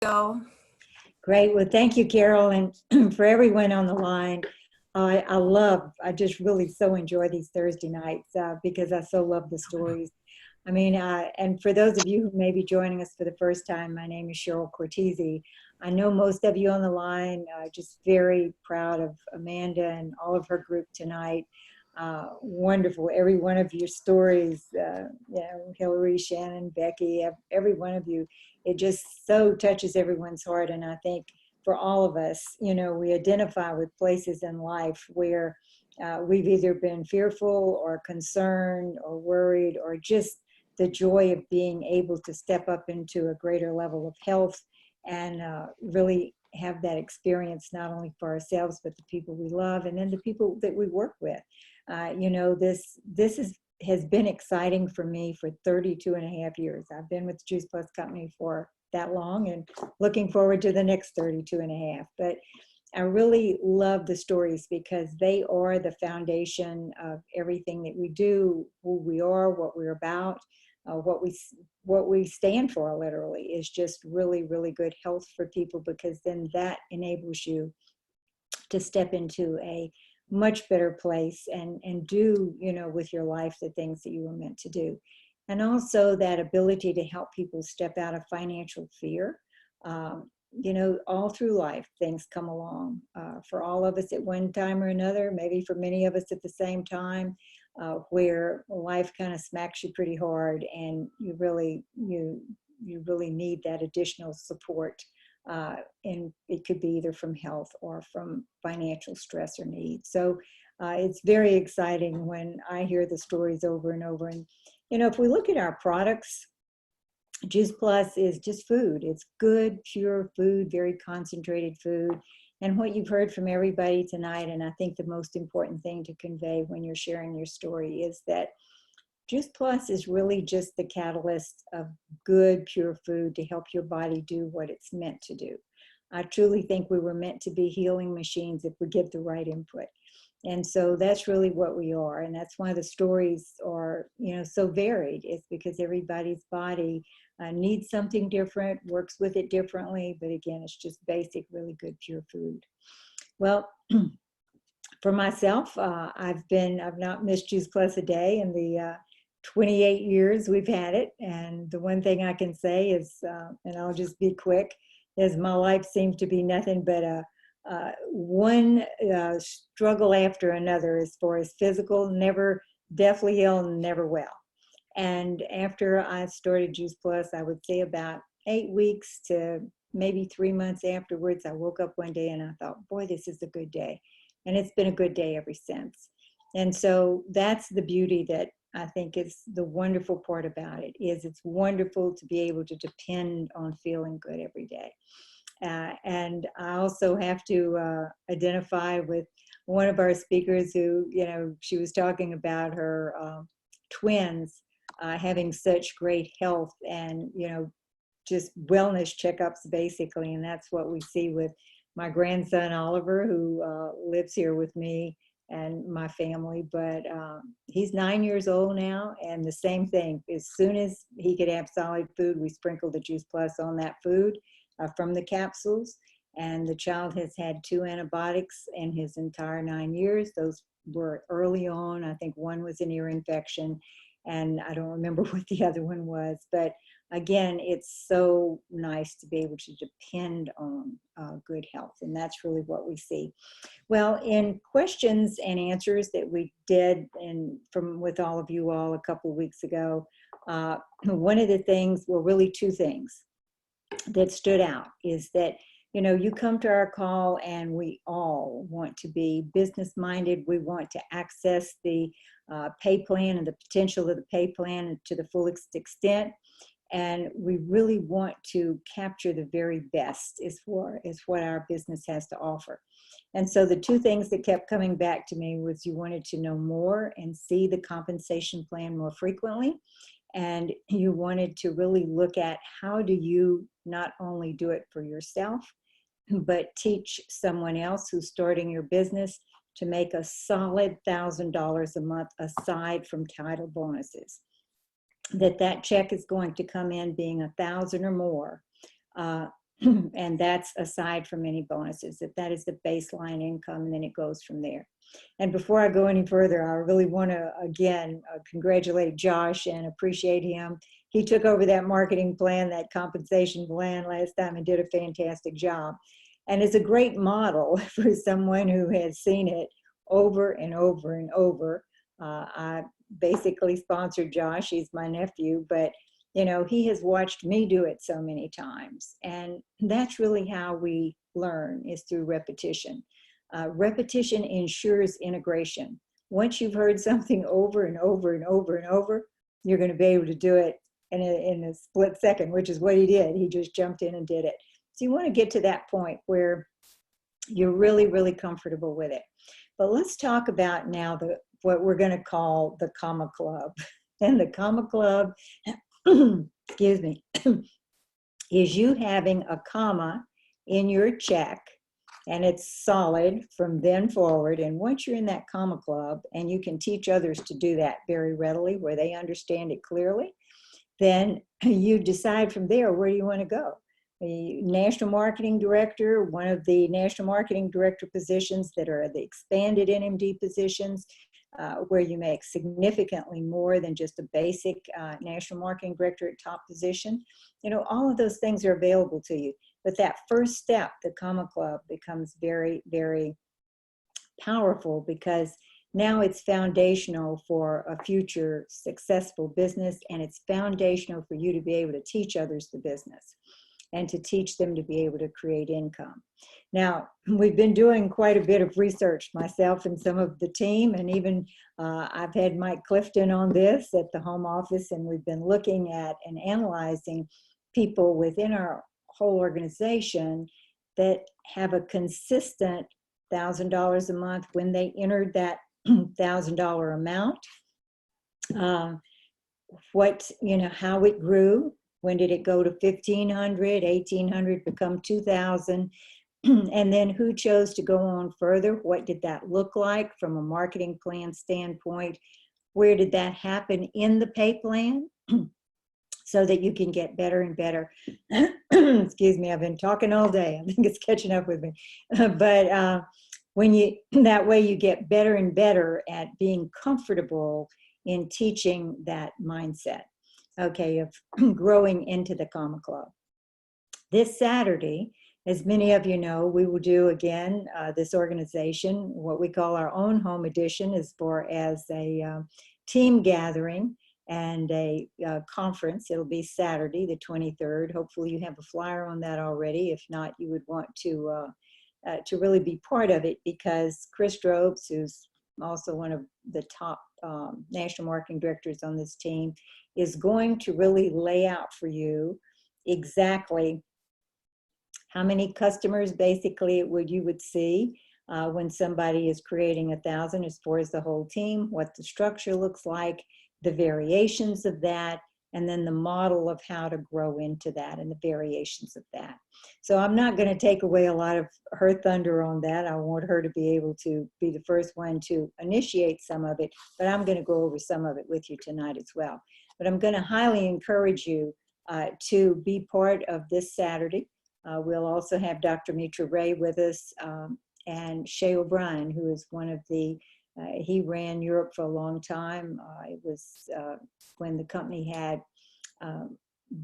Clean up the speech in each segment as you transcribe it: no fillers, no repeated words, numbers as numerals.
Go. Great. Well, thank you, Carol, and for everyone on the line. I just really so enjoy these Thursday nights because I so love the stories. And for those of you who may be joining us for the first time, my name is Cheryl Cortese. I know most of you on the line, just very proud of Amanda and all of her group tonight. Wonderful, every one of your stories, Hillary, Shannon, Becky, every one of you, it just so touches everyone's heart. And I think for all of us, we identify with places in life where we've either been fearful or concerned or worried, or just the joy of being able to step up into a greater level of health and really have that experience, not only for ourselves, but the people we love and then the people that we work with. Has been exciting for me for 32 and a half years. I've been with the Juice Plus Company for that long and looking forward to the next 32 and a half. But I really love the stories because they are the foundation of everything that we do, who we are, what we're about, what we stand for. Literally is just really, really good health for people, because then that enables you to step into a much better place and do, with your life, the things that you were meant to do. And also that ability to help people step out of financial fear. All through life, things come along for all of us at one time or another, maybe for many of us at the same time, where life kind of smacks you pretty hard and you really need that additional support. And it could be either from health or from financial stress or need. So it's very exciting when I hear the stories over and over. And, if we look at our products, Juice Plus is just food. It's good, pure food, very concentrated food. And what you've heard from everybody tonight, and I think the most important thing to convey when you're sharing your story, is that Juice Plus is really just the catalyst of good, pure food to help your body do what it's meant to do. I truly think we were meant to be healing machines if we give the right input. And so that's really what we are. And that's why the stories are, so varied. It's because everybody's body needs something different, works with it differently. But again, it's just basic, really good, pure food. Well, for myself, I've not missed Juice Plus a day in the 28 years we've had it. And the one thing I can say is, and I'll just be quick, is my life seems to be nothing but one struggle after another, as far as physical, never deathly ill, never well. And after I started Juice Plus, I would say about 8 weeks to maybe 3 months afterwards, I woke up one day and I thought, boy, this is a good day. And it's been a good day ever since. And so that's the beauty that I think is the wonderful part about it, is it's wonderful to be able to depend on feeling good every day. And I also have to identify with one of our speakers who, she was talking about her twins having such great health and, just wellness checkups basically. And that's what we see with my grandson, Oliver, who lives here with me and my family, but he's 9 years old now, and the same thing. As soon as he could have solid food, we sprinkle the Juice Plus on that food from the capsules, and the child has had 2 antibiotics in his entire 9 years. Those were early on. I think one was an ear infection, and I don't remember what the other one was, but again, it's so nice to be able to depend on good health, and that's really what we see. Well, in questions and answers that we did with all of you all a couple of weeks ago, one of the things, well, really 2 things that stood out is that, you come to our call and we all want to be business minded. We want to access the pay plan and the potential of the pay plan to the fullest extent. And we really want to capture the very best is what our business has to offer. And so the 2 things that kept coming back to me was you wanted to know more and see the compensation plan more frequently. And you wanted to really look at how do you not only do it for yourself, but teach someone else who's starting your business to make a solid $1,000 a month aside from title bonuses. That check is going to come in being 1,000 or more And that's aside from any bonuses, that is the baseline income, and then it goes from there. And before I go any further, I really want to, again, congratulate Josh and appreciate him. He took over that marketing plan, that compensation plan last time, and did a fantastic job. And it's a great model for someone who has seen it over and over and over. I basically sponsored Josh. He's my nephew, but you know, he has watched me do it so many times. And that's really how we learn, is through repetition. Repetition ensures integration. Once you've heard something over and over and over and over, you're going to be able to do it in a split second, which is what he did. He just jumped in and did it. So you want to get to that point where you're really, really comfortable with it. But let's talk about now what we're going to call the comma club. And the comma club, excuse me, is you having a comma in your check, and it's solid from then forward. And once you're in that comma club, and you can teach others to do that very readily, where they understand it clearly, then you decide from there where you want to go. The national marketing director, one of the national marketing director positions that are the expanded NMD positions, where you make significantly more than just a basic national marketing director at top position. You know, all of those things are available to you. But that first step, the comma club, becomes very, very powerful, because now it's foundational for a future successful business, and it's foundational for you to be able to teach others the business and to teach them to be able to create income. Now, we've been doing quite a bit of research, myself and some of the team, and even I've had Mike Clifton on this at the home office, and we've been looking at and analyzing people within our whole organization that have a consistent $1,000 a month when they entered that $1,000 amount. How it grew. When did it go to 1,500, 1,800, become 2,000? And then who chose to go on further? What did that look like from a marketing plan standpoint? Where did that happen in the pay plan? So that you can get better and better. Excuse me, I've been talking all day. I think it's catching up with me. But that way you get better and better at being comfortable in teaching that mindset, okay, of growing into the comma club. This Saturday, as many of you know, we will do again this organization, what we call our own home edition, as far as a team gathering and a conference. It'll be Saturday, the 23rd. Hopefully you have a flyer on that already. If not, you would want to really be part of it, because Chris Drobes, who's also one of the top national marketing directors on this team, is going to really lay out for you exactly how many customers basically you would see when somebody is creating 1,000, as far as the whole team, what the structure looks like, the variations of that, and then the model of how to grow into that and the variations of that. So I'm not going to take away a lot of her thunder on that. I want her to be able to be the first one to initiate some of it, but I'm going to go over some of it with you tonight as well. But I'm going to highly encourage you to be part of this Saturday. We'll also have Dr. Mitra Ray with us, and Shay O'Brien, who is one of the he ran Europe for a long time. It was when the company had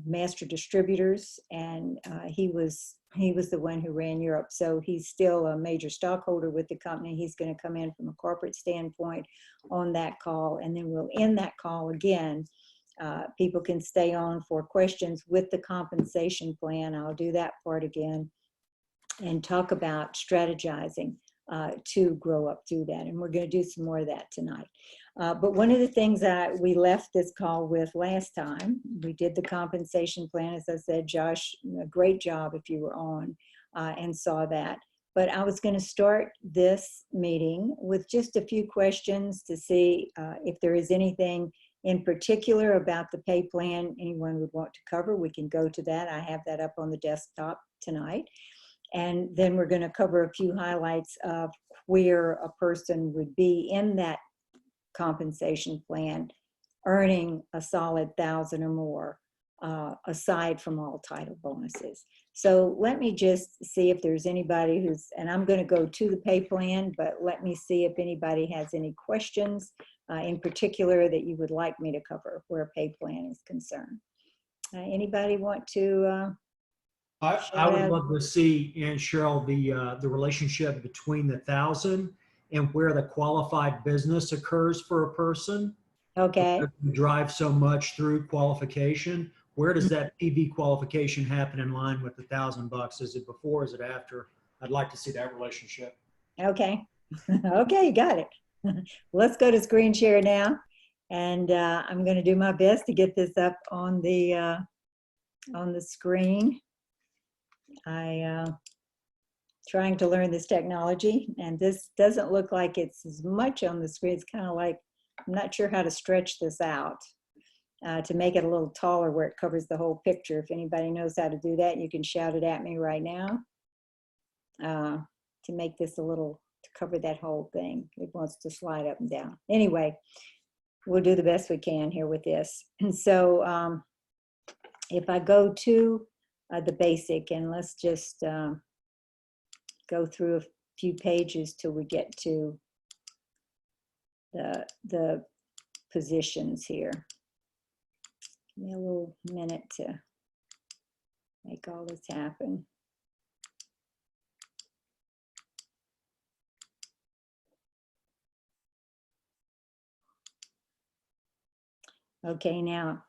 master distributors, and he was the one who ran Europe. So he's still a major stockholder with the company. He's going to come in from a corporate standpoint on that call, and then we'll end that call again. People can stay on for questions with the compensation plan. I'll do that part again and talk about strategizing to grow up through that. And we're going to do some more of that tonight. But one of the things that we left this call with last time, we did the compensation plan. As I said, Josh, a great job if you were on and saw that. But I was going to start this meeting with just a few questions to see if there is anything in particular about the pay plan anyone would want to cover. We can go to that. I have that up on the desktop tonight. And then we're going to cover a few highlights of where a person would be in that compensation plan, earning a solid 1,000 or more aside from all title bonuses. So let me just see if there's anybody who's, and I'm going to go to the pay plan, but let me see if anybody has any questions in particular that you would like me to cover where pay plan is concerned. Anybody want to? I would love to see, and Cheryl, the relationship between the 1,000 and where the qualified business occurs for a person. Okay. Because we drive so much through qualification. Where does that PV qualification happen in line with the $1,000? Is it before? Is it after? I'd like to see that relationship. Okay. Okay, you got it. Let's go to screen share now, and I'm going to do my best to get this up on the screen. Trying to learn this technology, and this doesn't look like it's as much on the screen. It's kind of like, I'm not sure how to stretch this out to make it a little taller where it covers the whole picture. If anybody knows how to do that, you can shout it at me right now to make this a little, to cover that whole thing. It wants to slide up and down. Anyway, we'll do the best we can here with this. And so if I go to the basic, and let's just go through a few pages till we get to the positions here. Give me a little minute to make all this happen. Okay, now,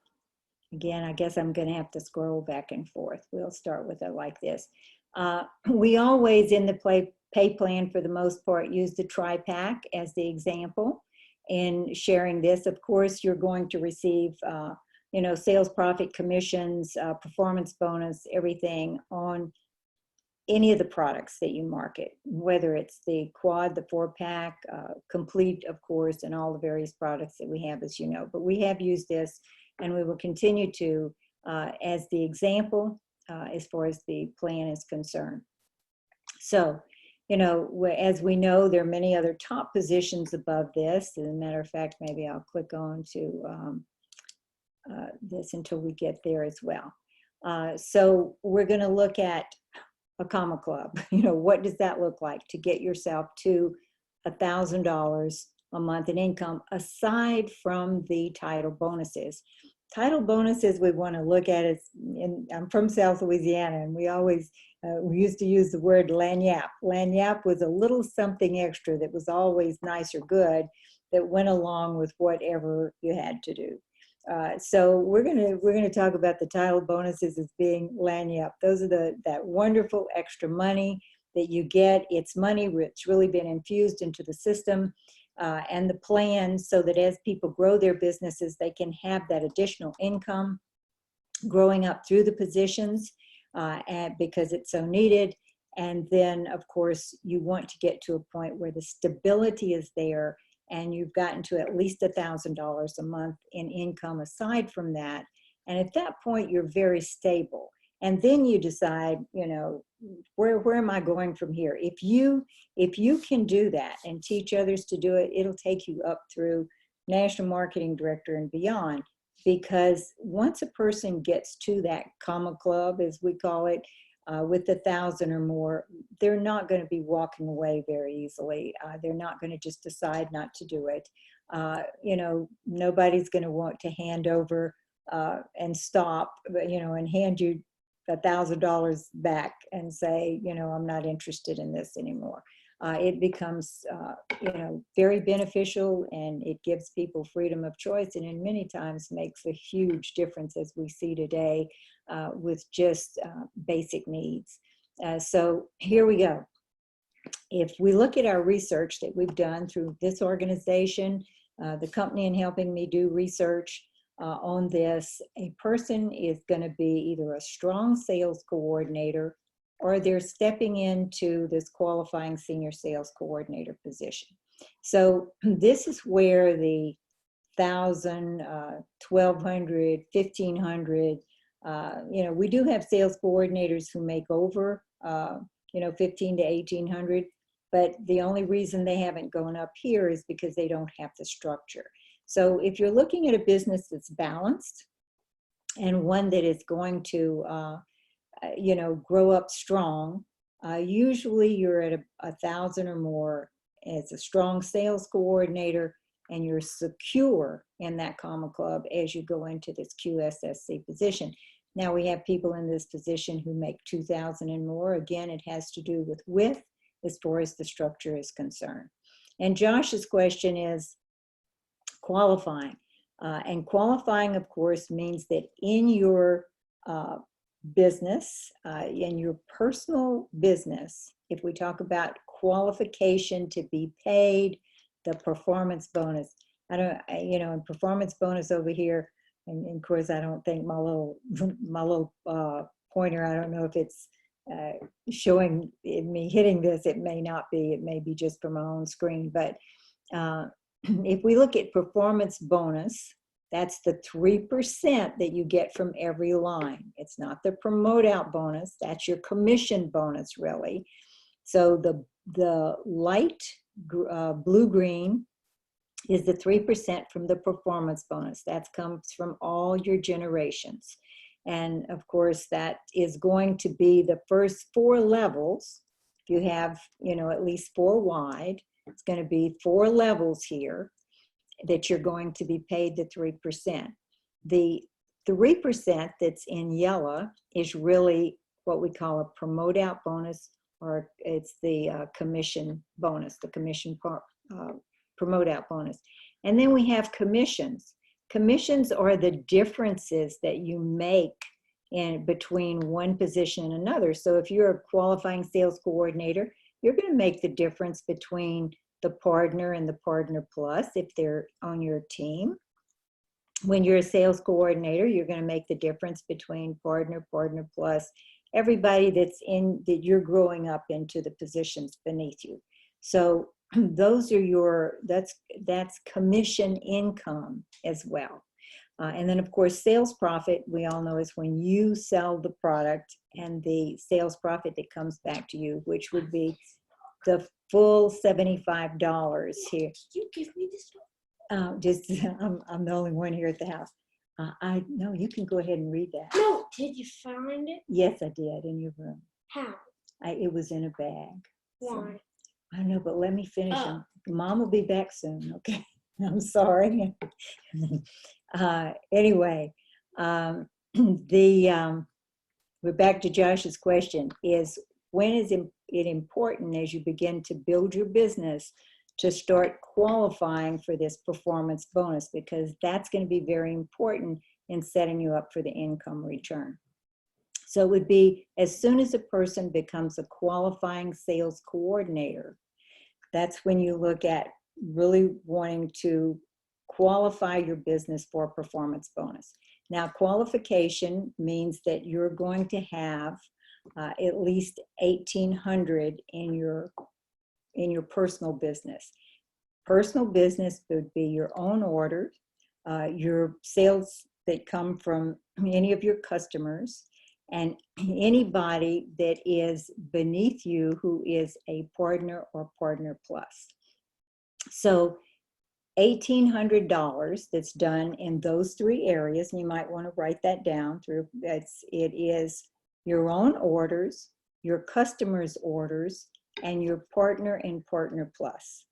again, I guess I'm going to have to scroll back and forth. We'll start with it like this. We always, in the pay plan, for the most part, use the tri-pack as the example. In sharing this, of course, you're going to receive, you know, sales, profit, commissions, performance bonus, everything on any of the products that you market, whether it's the quad, the 4-pack, complete, of course, and all the various products that we have, as you know. But we have used this, and we will continue to as the example as far as the plan is concerned. So, you know, as we know, there are many other top positions above this. As a matter of fact, maybe I'll click on to this until we get there as well. So we're going to look at a comma club. You know, what does that look like to get yourself to $1,000 a month in income, aside from the title bonuses? Title bonuses we want to look at is, I'm from South Louisiana, and we always, we used to use the word lagniappe. Lagniappe was a little something extra that was always nice or good that went along with whatever you had to do. So we're gonna talk about the title bonuses as being lagniappe. Those are that wonderful extra money that you get. It's money that's really been infused into the system and the plan, so that as people grow their businesses, they can have that additional income growing up through the positions, and because it's so needed. And then, of course, you want to get to a point where the stability is there, and you've gotten to at least $1,000 a month in income aside from that. And at that point, you're very stable. And then you decide, you know, where am I going from here? If you can do that and teach others to do it, it'll take you up through national marketing director and beyond. Because once a person gets to that comma club, as we call it, with 1,000 or more, they're not going to be walking away very easily. They're not going to just decide not to do it. You know, nobody's going to want to hand over and stop, you know, and hand you $1,000 back and say, you know, I'm not interested in this anymore. It becomes, you know, very beneficial, and it gives people freedom of choice, and in many times makes a huge difference, as we see today, with just basic needs. So here we go. If we look at our research that we've done through this organization, the company in helping me do research on this, a person is going to be either a strong sales coordinator, or they're stepping into this qualifying senior sales coordinator position. So this is where the 1,000, 1,200, 1,500, you know, we do have sales coordinators who make over, you know, 1,500 to 1,800, but the only reason they haven't gone up here is because they don't have the structure. So if you're looking at a business that's balanced, and one that is going to, grow up strong. Usually you're at 1,000 or more as a strong sales coordinator, and you're secure in that Comma Club as you go into this QSSC position. Now we have people in this position who make 2,000 and more. Again, it has to do with width as far as the structure is concerned. And Josh's question is qualifying. And qualifying, of course, means that in your business, in your personal business, if we talk about qualification to be paid, the performance bonus, and performance bonus over here, and of course, I don't think my little pointer, I don't know if it's showing me hitting this. It may not be, it may be just from my own screen, but if we look at performance bonus, that's the 3% that you get from every line. It's not the promote out bonus, that's your commission bonus really. So the light blue-green is the 3% from the performance bonus. That comes from all your generations. And of course, that is going to be the first 4 levels. If you have, at least 4 wide, it's going to be 4 levels here that you're going to be paid the 3%. The 3% that's in yellow is really what we call a promote out bonus, or it's the commission bonus, the commission promote out bonus. And then we have commissions. Commissions are the differences that you make in between one position and another. So if you're a qualifying sales coordinator, you're going to make the difference between the partner and the partner plus if they're on your team. When you're a sales coordinator, you're going to make the difference between partner, partner plus, everybody that you're growing up into the positions beneath you. So those are that's commission income as well. And then of course, sales profit, we all know, is when you sell the product and the sales profit that comes back to you, which would be the full $75 here. Did you give me this one? I'm the only one here at the house. No, you can go ahead and read that. No, did you find it? Yes, I did, in your room. How? It was in a bag. Why? So, I don't know, but let me finish. Oh. Mom will be back soon, okay? I'm sorry. Anyway, we're back to Josh's question, is when is it important as you begin to build your business to start qualifying for this performance bonus, because that's going to be very important in setting you up for the income return. So it would be as soon as a person becomes a qualifying sales coordinator, that's when you look at really wanting to qualify your business for a performance bonus. Now, qualification means that you're going to have at least 1,800 in your personal business. Personal business would be your own orders, your sales that come from any of your customers, and anybody that is beneath you who is a partner or partner plus. So $1,800 that's done in those 3 areas, and you might want to write that down through. It is your own orders, your customers' orders, and your partner and partner plus.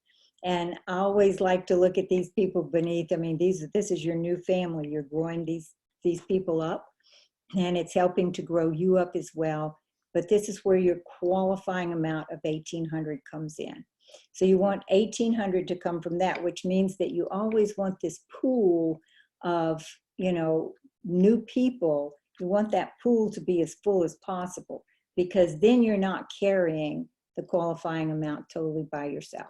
And I always like to look at these people beneath. I mean, this is your new family. You're growing these people up, and it's helping to grow you up as well. But this is where your qualifying amount of 1,800 comes in. So you want 1,800 to come from that, which means that you always want this pool of, new people. You want that pool to be as full as possible, because then you're not carrying the qualifying amount totally by yourself.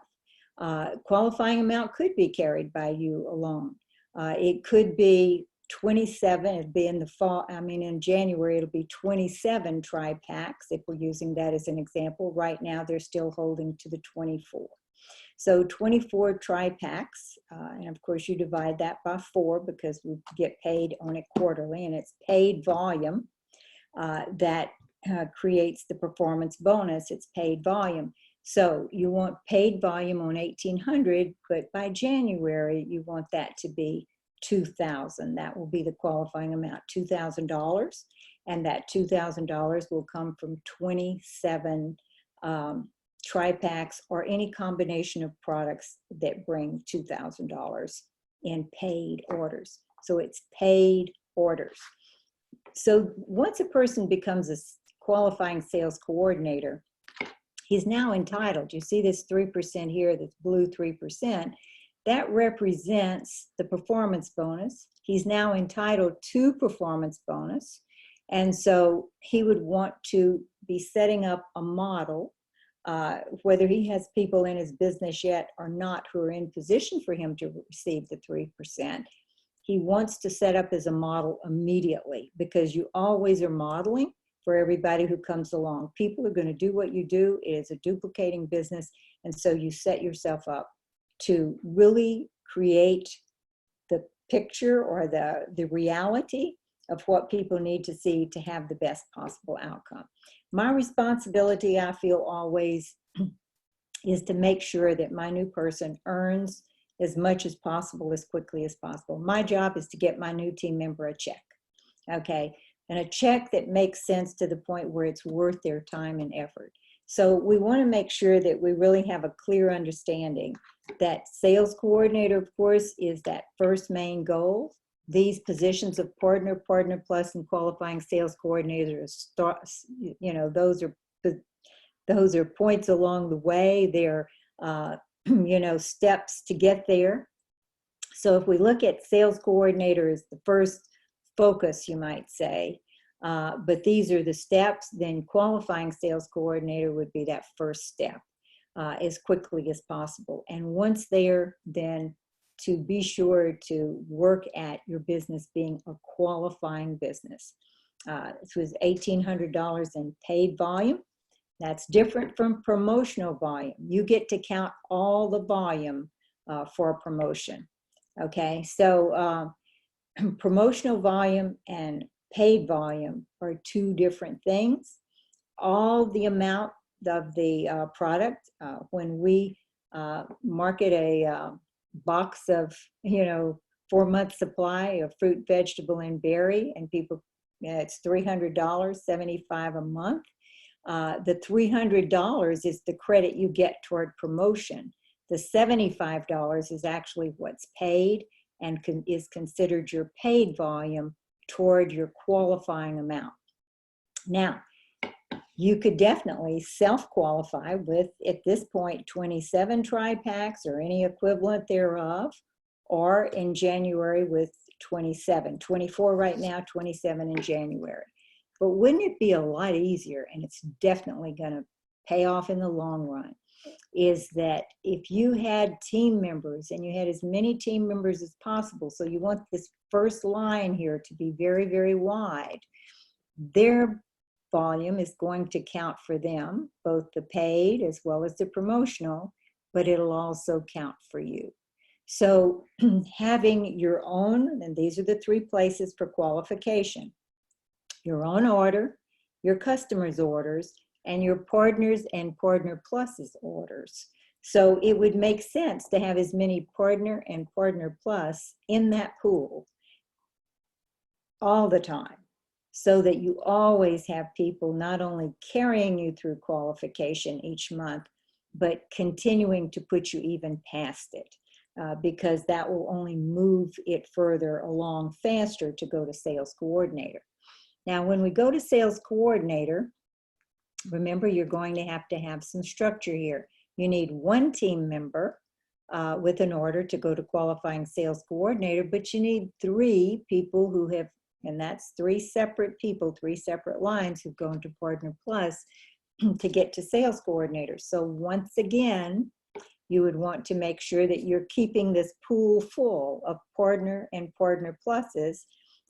Qualifying amount could be carried by you alone. It could be 27, it'd be in the fall, in January, it'll be 27 tri-packs, if we're using that as an example. Right now, they're still holding to the 24. So 24 tri-packs, and of course you divide that by 4 because we get paid on it quarterly, and it's paid volume that creates the performance bonus. It's paid volume. So you want paid volume on 1,800, but by January, you want that to be $2,000. That will be the qualifying amount, $2,000. And that $2,000 will come from 27 tri-packs or any combination of products that bring $2,000 in paid orders. So it's paid orders. So once a person becomes a qualifying sales coordinator, he's now entitled. You see this 3% here, this blue 3%. That represents the performance bonus. He's now entitled to performance bonus. And so he would want to be setting up a model, whether he has people in his business yet or not who are in position for him to receive the 3%. He wants to set up as a model immediately, because you always are modeling for everybody who comes along. People are going to do what you do. It is a duplicating business. And so you set yourself up to really create the picture or the reality of what people need to see to have the best possible outcome. My responsibility, I feel always, is to make sure that my new person earns as much as possible, as quickly as possible. My job is to get my new team member a check, okay? And a check that makes sense to the point where it's worth their time and effort. So we want to make sure that we really have a clear understanding that sales coordinator, of course, is that first main goal. These positions of partner, partner plus, and qualifying sales coordinators, you know, those are points along the way. They're you know, steps to get there. So if we look at sales coordinator as the first focus, you might say, but these are the steps, then qualifying sales coordinator would be that first step as quickly as possible. And once there, then to be sure to work at your business being a qualifying business. This was $1,800 in paid volume. That's different from promotional volume. You get to count all the volume for a promotion. Okay, so promotional volume and paid volume are two different things. All the amount of the product, when we market a box of, you know, 4-month supply of fruit, vegetable, and berry, and people, it's $300, $75 a month. The $300 is the credit you get toward promotion. The $75 is actually what's paid and is considered your paid volume toward your qualifying amount. Now, you could definitely self-qualify with, at this point, 27 tri-packs or any equivalent thereof, or in January with 27, 24 right now, 27 in January. But wouldn't it be a lot easier, and it's definitely going to pay off in the long run, is that if you had team members and you had as many team members as possible, so you want this first line here to be very, very wide, their volume is going to count for them, both the paid as well as the promotional, but it'll also count for you. So having your own, and these are the 3 places for qualification: your own order, your customers' orders, and your partners and partner pluses orders. So it would make sense to have as many partner and partner plus in that pool all the time, so that you always have people not only carrying you through qualification each month, but continuing to put you even past it, because that will only move it further along faster to go to sales coordinator. Now, when we go to sales coordinator, remember, you're going to have some structure here. You need 1 team member with an order to go to qualifying sales coordinator, but you need 3 people who have, and that's 3 separate people, 3 separate lines who've gone to partner plus to get to sales coordinator. So once again, you would want to make sure that you're keeping this pool full of partner and partner pluses,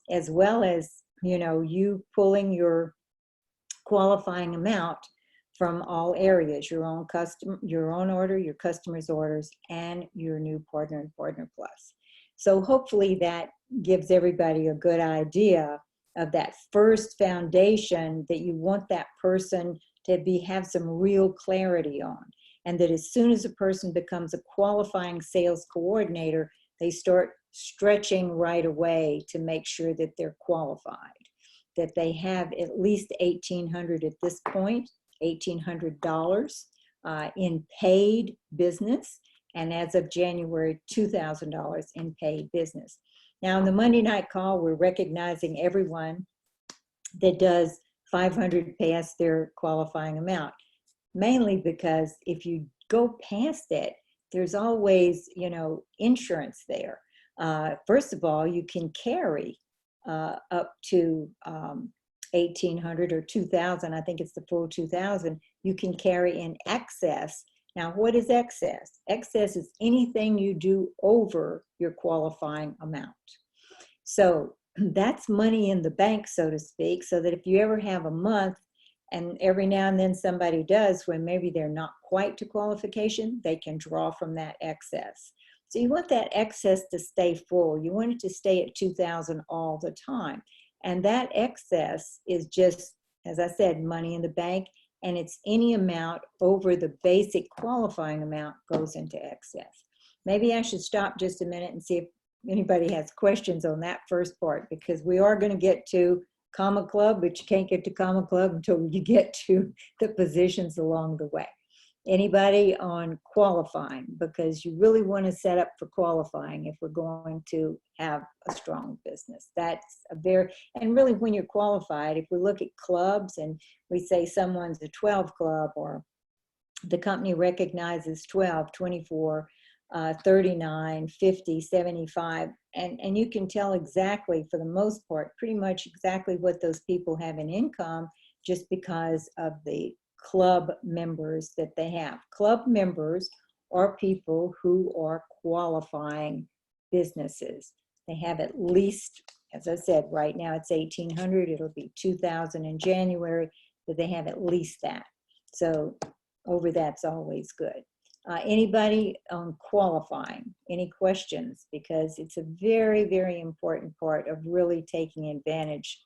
as well as, you know, you pulling your qualifying amount from all areas: your own customer, your own order, your customers' orders, and your new partner and partner plus. So hopefully that gives everybody a good idea of that first foundation that you want that person to have some real clarity on. And that as soon as a person becomes a qualifying sales coordinator, they start stretching right away to make sure that they're qualified, that they have at least $1,800 at this point, $1,800 in paid business, and as of January, $2,000 in paid business. Now, in the Monday night call, we're recognizing everyone that does 500 past their qualifying amount, mainly because if you go past it, there's always, insurance there. First of all, you can carry up to 1,800 or 2,000. I think it's the full 2,000. You can carry in excess. Now, what is excess? Excess is anything you do over your qualifying amount. So that's money in the bank, so to speak, so that if you ever have a month, and every now and then somebody does when maybe they're not quite to qualification, they can draw from that excess. So you want that excess to stay full. You want it to stay at 2,000 all the time. And that excess is just, as I said, money in the bank, and it's any amount over the basic qualifying amount goes into excess. Maybe I should stop just a minute and see if anybody has questions on that first part, because we are going to get to Comma Club, but you can't get to Comma Club until you get to the positions along the way. Anybody on qualifying? Because you really want to set up for qualifying if we're going to have a strong business. That's a very, and really when you're qualified, if we look at clubs and we say someone's a 12 club, or the company recognizes 12, 24, 39, 50, 75, and you can tell exactly, for the most part, pretty much exactly what those people have in income just because of the club members that they have. Club members are people who are qualifying businesses. They have at least, as I said, right now it's 1,800, it'll be 2,000 in January, but they have at least that. So over that's always good. Anybody on qualifying? Any questions? Because it's a very, very important part of really taking advantage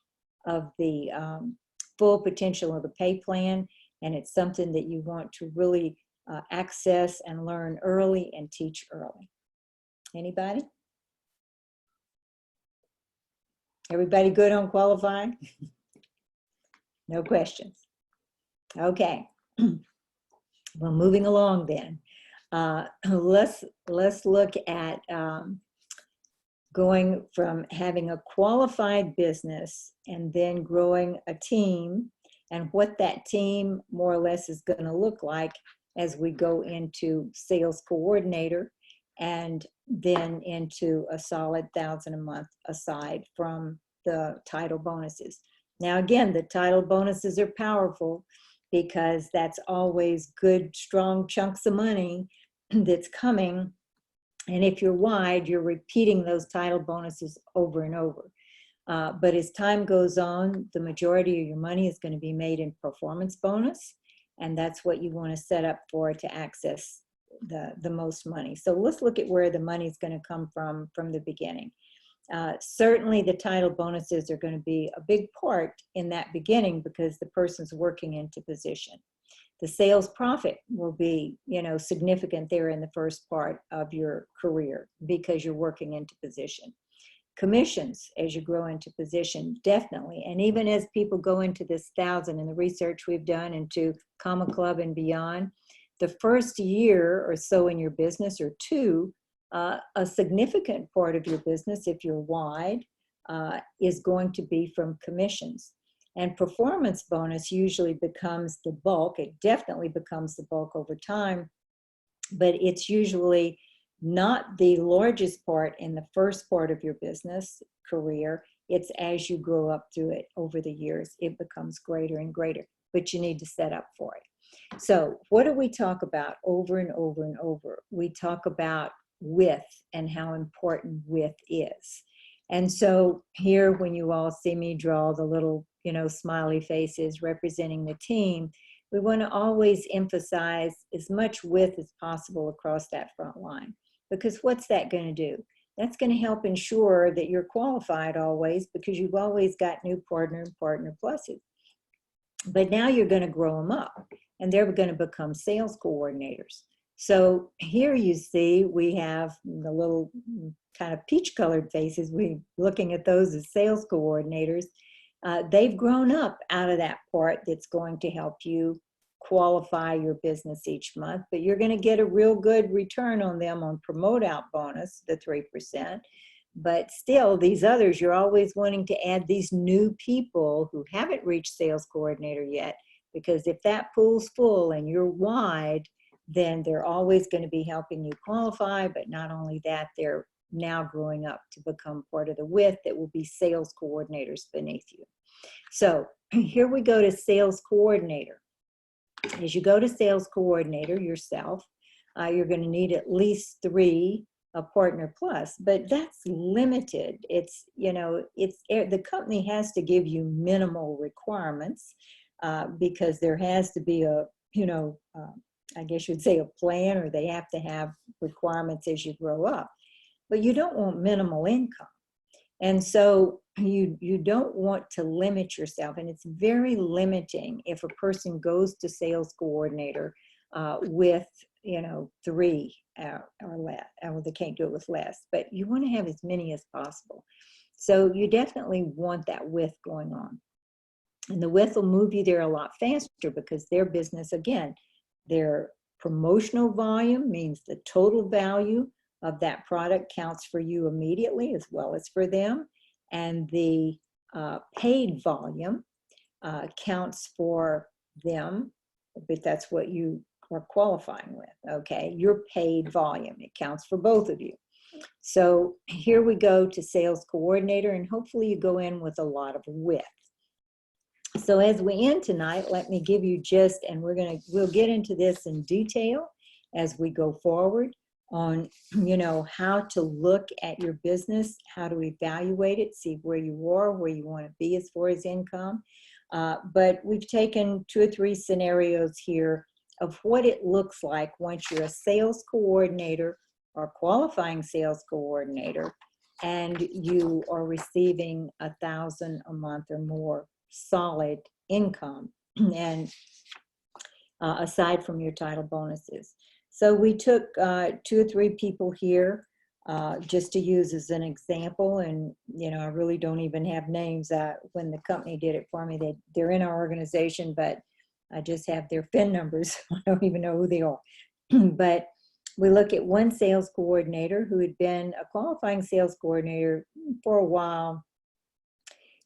of the full potential of the pay plan. And it's something that you want to really access and learn early and teach early. Anybody? Everybody good on qualifying? No questions. Okay. Well, moving along then. Let's look at going from having a qualified business and then growing a team, and what that team more or less is going to look like as we go into sales coordinator and then into a solid 1,000 a month aside from the title bonuses. Now, again, the title bonuses are powerful because that's always good, strong chunks of money that's coming. And if you're wide, you're repeating those title bonuses over and over. But as time goes on, the majority of your money is going to be made in performance bonus. And that's what you want to set up for to access the most money. So let's look at where the money is going to come from the beginning. Certainly the title bonuses are going to be a big part in that beginning because the person's working into position. The sales profit will be, significant there in the first part of your career because you're working into position. Commissions as you grow into position, definitely. And even as people go into this 1,000 in the research we've done into Comma Club and beyond, the first year or so in your business or two, a significant part of your business, if you're wide, is going to be from commissions. And performance bonus usually becomes the bulk. It definitely becomes the bulk over time, but it's usually not the largest part in the first part of your business career. It's as you grow up through it over the years, it becomes greater and greater, but you need to set up for it. So what do we talk about over and over and over? We talk about width and how important width is. And so here, when you all see me draw the little, smiley faces representing the team, we want to always emphasize as much width as possible across that front line. Because what's that going to do? That's going to help ensure that you're qualified always, because you've always got new partner and partner pluses. But now you're going to grow them up, and they're going to become sales coordinators. So here you see we have the little kind of peach colored faces. We're looking at those as sales coordinators. They've grown up out of that part that's going to help you qualify your business each month, but you're going to get a real good return on them on promote out bonus, the 3%. But still, these others, you're always wanting to add these new people who haven't reached sales coordinator yet, because if that pool's full and you're wide, then they're always going to be helping you qualify. But not only that, they're now growing up to become part of the width that will be sales coordinators beneath you. So here we go to sales coordinator. As you go to sales coordinator yourself, you're going to need at least 3 a partner plus, but that's limited. It's, you know, the company has to give you minimal requirements because there has to be a, you know, I guess you'd say a plan, or they have to have requirements as you grow up, but you don't want minimal income. And so you don't want to limit yourself, and it's very limiting if a person goes to sales coordinator with, you know, 3 or less. Well, they can't do it with less, but you want to have as many as possible. So you definitely want that width going on. And the width will move you there a lot faster because their business, again, their promotional volume means the total value of that product counts for you immediately as well as for them. And the paid volume counts for them, but that's what you are qualifying with, okay? Your paid volume, it counts for both of you. So here we go to sales coordinator, and hopefully you go in with a lot of width. So as we end tonight, let me give you just, and we'll get into this in detail as we go forward on, you know, how to look at your business, how to evaluate it, see where you are, where you want to be as far as income. But we've taken 2 or 3 scenarios here of what it looks like once you're a sales coordinator or qualifying sales coordinator and you are receiving $1,000 a month or more solid income, and aside from your title bonuses. So we took 2 or 3 people here just to use as an example, and you know, I really don't even have names. When the company did it for me, they're in our organization, but I just have their PIN numbers. I don't even know who they are. But we look at one sales coordinator who had been a qualifying sales coordinator for a while,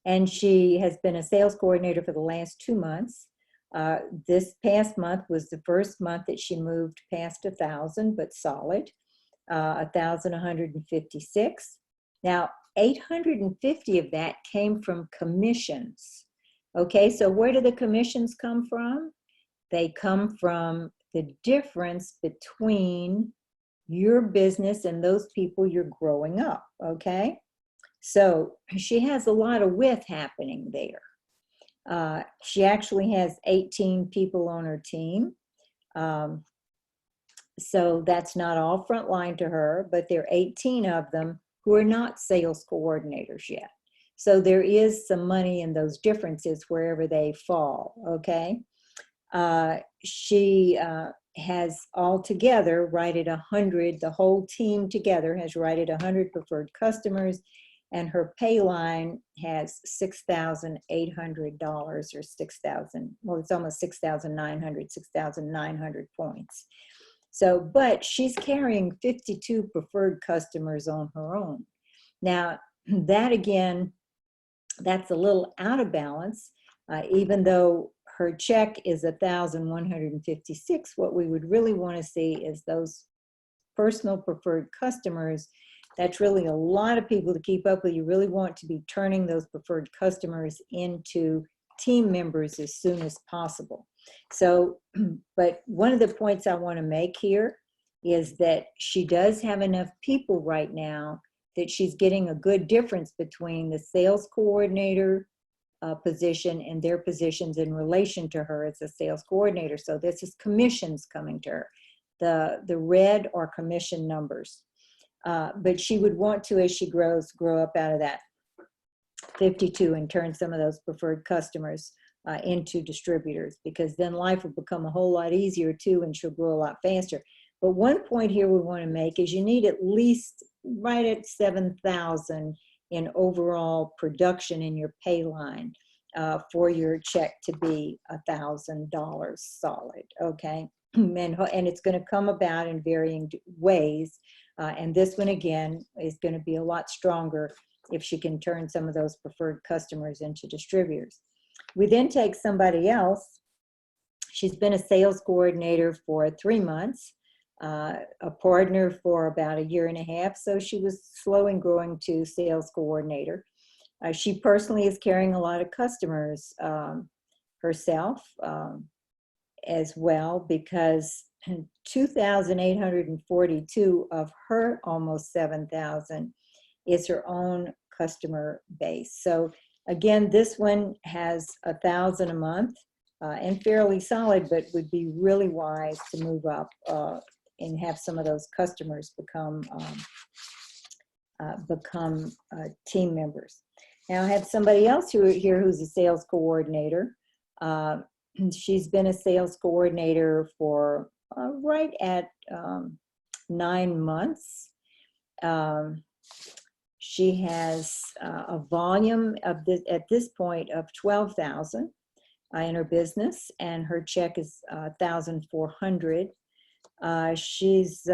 and she has been a sales coordinator for the last 2 months. This past month was the first month that she moved past 1,000, but solid, 1,156. Now, 850 of that came from commissions. Okay, so where do the commissions come from? They come from the difference between your business and those people you're growing up, okay? So she has a lot of width happening there. She actually has 18 people on her team. So that's not all frontline to her, but there are 18 of them who are not sales coordinators yet. So there is some money in those differences wherever they fall, okay? She has altogether righted 100, the whole team together has righted 100 preferred customers, and her pay line has $6,800 or 6,000, well, it's almost 6,900 points. So, but she's carrying 52 preferred customers on her own. Now, that again, that's a little out of balance, even though her check is 1,156. What we would really want to see is those personal preferred customers. That's really a lot of people to keep up with. You really want to be turning those preferred customers into team members as soon as possible. So, but one of the points I want to make here is that she does have enough people right now that she's getting a good difference between the sales coordinator position and their positions in relation to her as a sales coordinator. So this is commissions coming to her. The red are commission numbers. But she would want to, as she grows, grow up out of that 52 and turn some of those preferred customers into distributors, because then life will become a whole lot easier too, and she'll grow a lot faster. But one point here we want to make is you need at least right at 7,000 in overall production in your pay line for your check to be $1,000 solid, okay? And it's going to come about in varying ways. And this one, again, is going to be a lot stronger if she can turn some of those preferred customers into distributors. We then take somebody else. She's been a sales coordinator for 3 months, a partner for about 1.5 years. So she was slow in growing to sales coordinator. She personally is carrying a lot of customers herself as well, because 2,842 of her almost 7,000 is her own customer base. So again, this one has 1,000 a month and fairly solid, but would be really wise to move up and have some of those customers become team members. Now I have somebody else here who's a sales coordinator. She's been a sales coordinator for right at 9 months. She has a volume of at this point of 12,000 in her business, and her check is 1,400. She's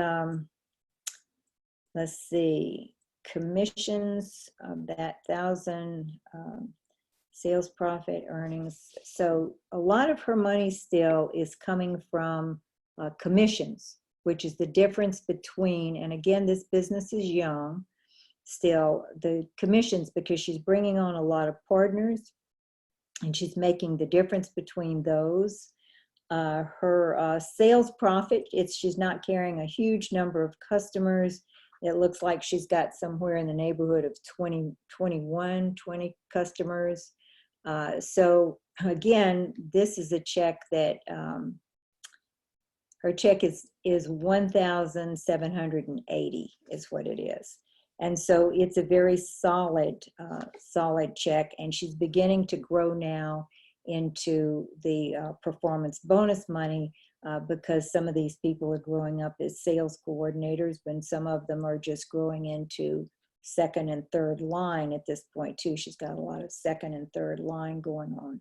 let's see, commissions of that 1,000. Sales profit earnings. So a lot of her money still is coming from commissions, which is the difference between, and again, this business is young still, the commissions, because she's bringing on a lot of partners and she's making the difference between those. Her sales profit, she's not carrying a huge number of customers. It looks like she's got somewhere in the neighborhood of 20 customers. So again, this is a check that her check is 1,780 is what it is. And so it's a very solid check, and she's beginning to grow now into the performance bonus money because some of these people are growing up as sales coordinators, when some of them are just growing into second and third line at this point too. She's got a lot of second and third line going on.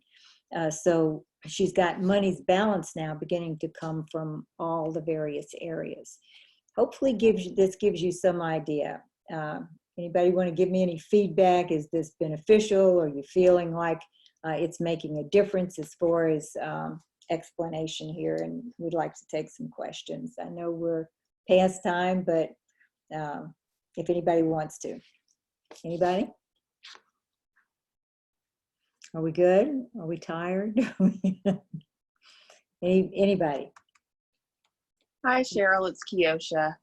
So she's got money's balance now beginning to come from all the various areas. Hopefully this gives you some idea. Anybody want to give me any feedback? Is this beneficial? Are you feeling like it's making a difference as far as explanation here? And we'd like to take some questions. I know we're past time, but if anybody wants to. Anybody? Are we good? Are we tired? Anybody? Hi, Cheryl. It's Kiosha.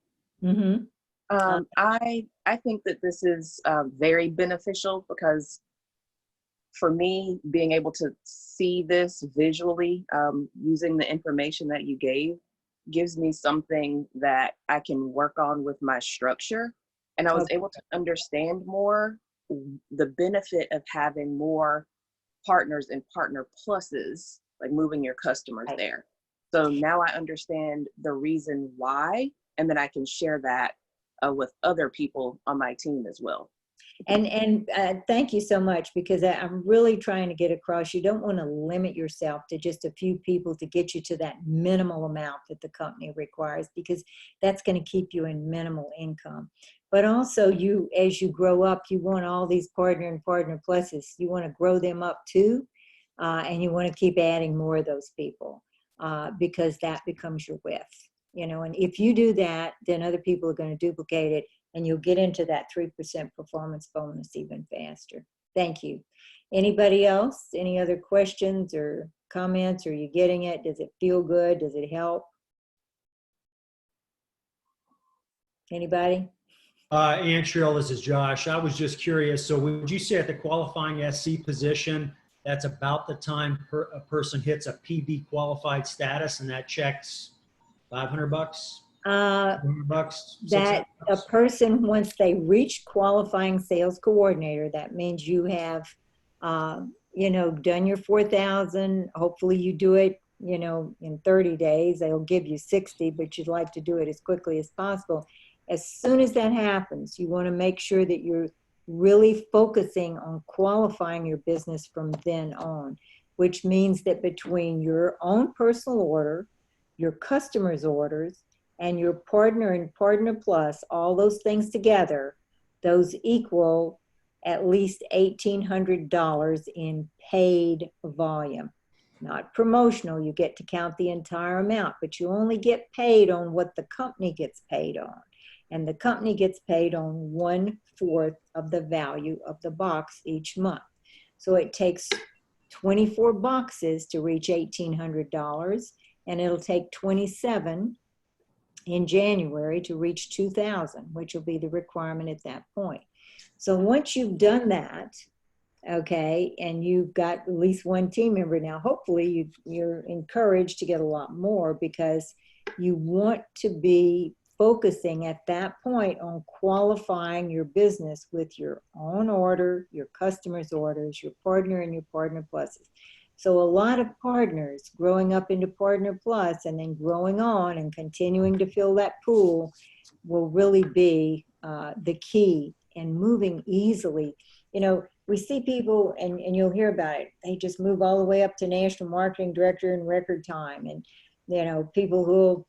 Mm-hmm. I think that this is very beneficial, because for me, being able to see this visually, using the information that you gave, gives me something that I can work on with my structure. And I was able to understand more the benefit of having more partners and partner pluses, like moving your customers there. So now I understand the reason why, and then I can share that with other people on my team as well. And thank you so much, because I'm really trying to get across, you don't want to limit yourself to just a few people to get you to that minimal amount that the company requires, because that's going to keep you in minimal income. But also, as you grow up, you want all these partner and partner pluses. You want to grow them up too, and you want to keep adding more of those people because that becomes your width. And if you do that, then other people are going to duplicate it, and you'll get into that 3% performance bonus even faster. Thank you. Anybody else? Any other questions or comments? Are you getting it? Does it feel good? Does it help? Anybody? And Cheryl, this is Josh. I was just curious. So would you say at the qualifying SC position, that's about the time a person hits a PB qualified status, and that checks $500? $100? That a person, once they reach qualifying sales coordinator, that means you have, done your 4,000. Hopefully you do it in 30 days. They'll give you 60, but you'd like to do it as quickly as possible. As soon as that happens, you want to make sure that you're really focusing on qualifying your business from then on, which means that between your own personal order, your customers' orders, and your partner and partner plus, all those things together, those equal at least $1,800 in paid volume. Not promotional, you get to count the entire amount, but you only get paid on what the company gets paid on. And the company gets paid on 1/4 of the value of the box each month. So it takes 24 boxes to reach $1,800, and it'll take 27 in January to reach 2,000, which will be the requirement at that point. So once you've done that, okay, and you've got at least one team member now, hopefully you're encouraged to get a lot more, because you want to be focusing at that point on qualifying your business with your own order, your customers' orders, your partner and your partner pluses. So a lot of partners growing up into partner plus and then growing on and continuing to fill that pool will really be the key and moving easily. We see people, and you'll hear about it, they just move all the way up to national marketing director in record time. And, people who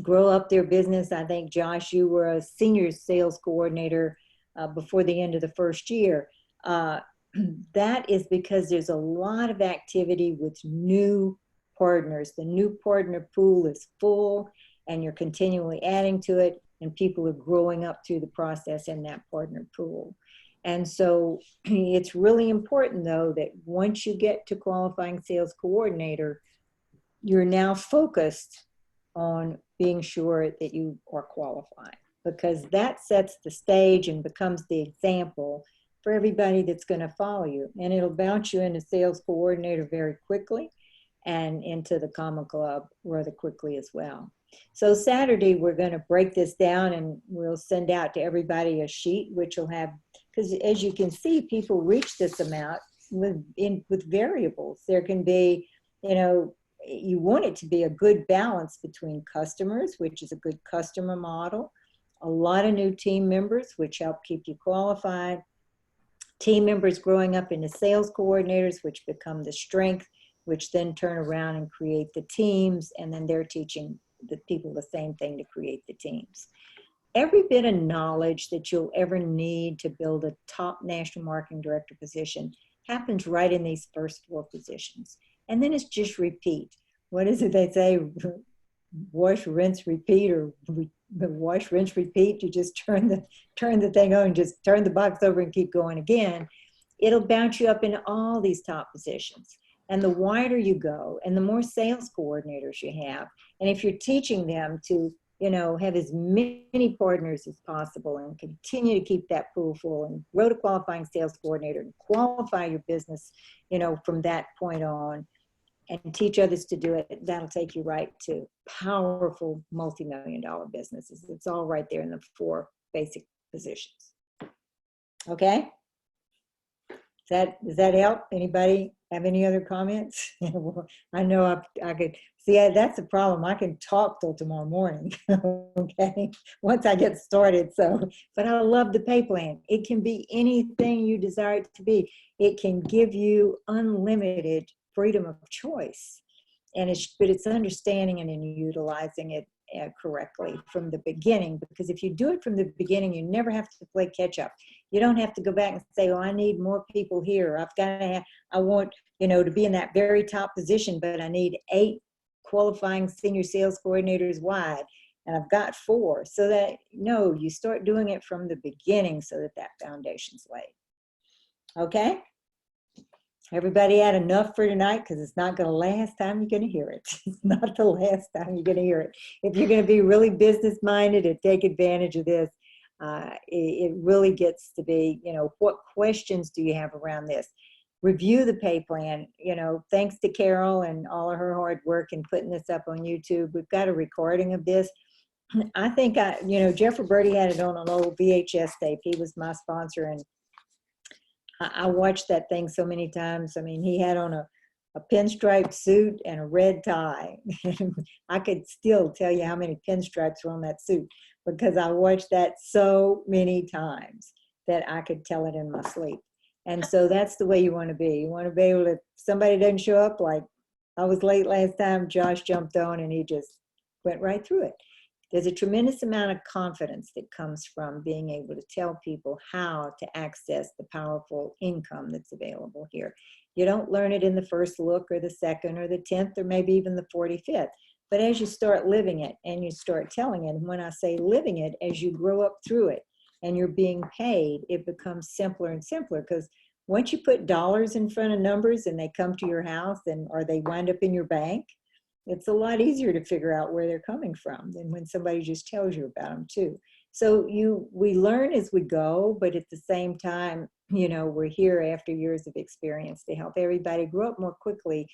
grow up their business. I think, Josh, you were a senior sales coordinator before the end of the first year. That is because there's a lot of activity with new partners. The new partner pool is full, and you're continually adding to it, and people are growing up through the process in that partner pool. And so it's really important, though, that once you get to qualifying sales coordinator, you're now focused on being sure that you are qualified, because that sets the stage and becomes the example for everybody that's going to follow you. And it'll bounce you into sales coordinator very quickly and into the Common Club rather quickly as well. So Saturday, we're going to break this down, and we'll send out to everybody a sheet, which will have, because as you can see, people reach this amount with variables. There can be, you want it to be a good balance between customers, which is a good customer model, a lot of new team members, which help keep you qualified, team members growing up into sales coordinators, which become the strength, which then turn around and create the teams, and then they're teaching the people the same thing to create the teams. Every bit of knowledge that you'll ever need to build a top national marketing director position happens right in these first 4 positions. And then it's just repeat. What is it they say? Wash, rinse, repeat, or wash, rinse, repeat. You just turn the thing on, just turn the box over and keep going again. It'll bounce you up into all these top positions. And the wider you go, and the more sales coordinators you have, and if you're teaching them to, have as many partners as possible and continue to keep that pool full and grow to qualifying sales coordinator and qualify your business, from that point on, and teach others to do it, that'll take you right to powerful multi-million-dollar businesses. It's all right there in the 4 basic positions. Okay? Does that help? Anybody have any other comments? I know I could see that's the problem. I can talk till tomorrow morning. Okay, once I get started. So, but I love the pay plan. It can be anything you desire it to be. It can give you unlimited freedom of choice, but it's understanding and in utilizing it correctly from the beginning. Because if you do it from the beginning, you never have to play catch up. You don't have to go back and say, "Oh, I need more people here. I want, to be in that very top position, but I need 8 qualifying senior sales coordinators wide, and I've got 4." So that, no, you start doing it from the beginning so that foundation's laid. Okay? Everybody had enough for tonight, because it's not going to last time you're going to hear it. It's not the last time you're going to hear it. If you're going to be really business-minded and take advantage of this, it really gets to be, what questions do you have around this? Review the pay plan. Thanks to Carol and all of her hard work in putting this up on YouTube. We've got a recording of this. I think, Jeff Roberti had it on an old VHS tape. He was my sponsor, and I watched that thing so many times. I mean, he had on a pinstripe suit and a red tie. I could still tell you how many pinstripes were on that suit because I watched that so many times that I could tell it in my sleep. And so that's the way you want to be. You want to be able to, if somebody doesn't show up, like I was late last time, Josh jumped on and he just went right through it. There's a tremendous amount of confidence that comes from being able to tell people how to access the powerful income that's available here. You don't learn it in the first look or the second or the 10th or maybe even the 45th. But as you start living it and you start telling it, and when I say living it, as you grow up through it and you're being paid, it becomes simpler and simpler because once you put dollars in front of numbers and they come to your house and or they wind up in your bank, it's a lot easier to figure out where they're coming from than when somebody just tells you about them too. So we learn as we go, but at the same time, you know, we're here after years of experience to help everybody grow up more quickly.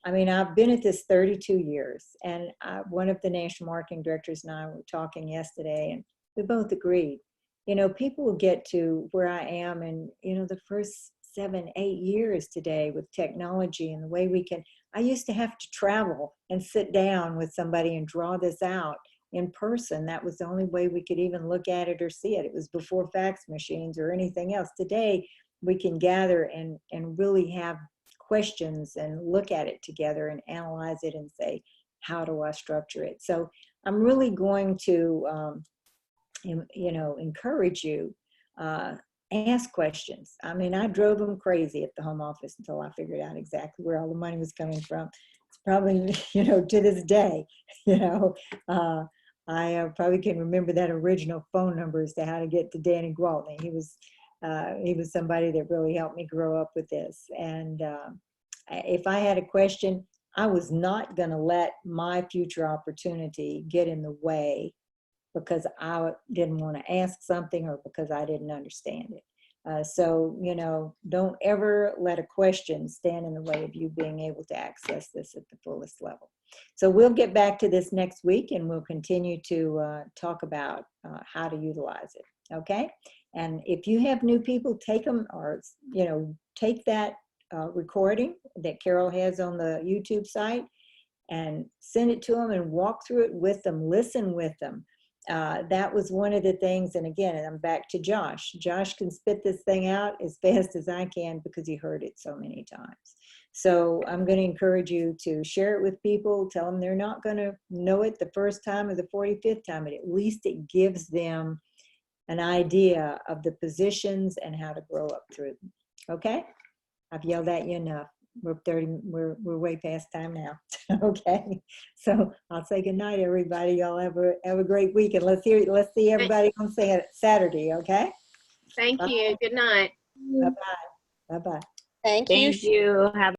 I mean, I've been at this 32 years, and one of the national marketing directors and I were talking yesterday, and we both agreed, you know, people will get to where I am in, you know, the first 7, 8 years today with technology and the way we can. I used to have to travel and sit down with somebody and draw this out in person. That was the only way we could even look at it or see it. It was before fax machines or anything else. Today, we can gather and really have questions and look at it together and analyze it and say, how do I structure it? So I'm really going to, you know, encourage you, ask questions. I mean, I drove them crazy at the home office until I figured out exactly where all the money was coming from. It's probably, you know, to this day, you know, I probably can remember that original phone number as to how to get to Danny Gwaltney. He was somebody that really helped me grow up with this. And if I had a question, I was not going to let my future opportunity get in the way because I didn't want to ask something or because I didn't understand it. So, you know, don't ever let a question stand in the way of you being able to access this at the fullest level. So we'll get back to this next week and we'll continue to talk about how to utilize it, okay? And if you have new people, take them or, you know, take that recording that Carol has on the YouTube site and send it to them and walk through it with them, listen with them. That was one of the things, and again, I'm back to Josh. Josh can spit this thing out as fast as I can because he heard it so many times. So I'm going to encourage you to share it with people, tell them they're not going to know it the first time or the 45th time, but at least it gives them an idea of the positions and how to grow up through them. Okay? I've yelled at you enough. We're way past time now. Okay, so I'll say good night, everybody. Y'all have a great week, and let's see everybody on Saturday. Okay. Thank you. Good night. Bye bye. Bye bye. Thank you. Thank you. Have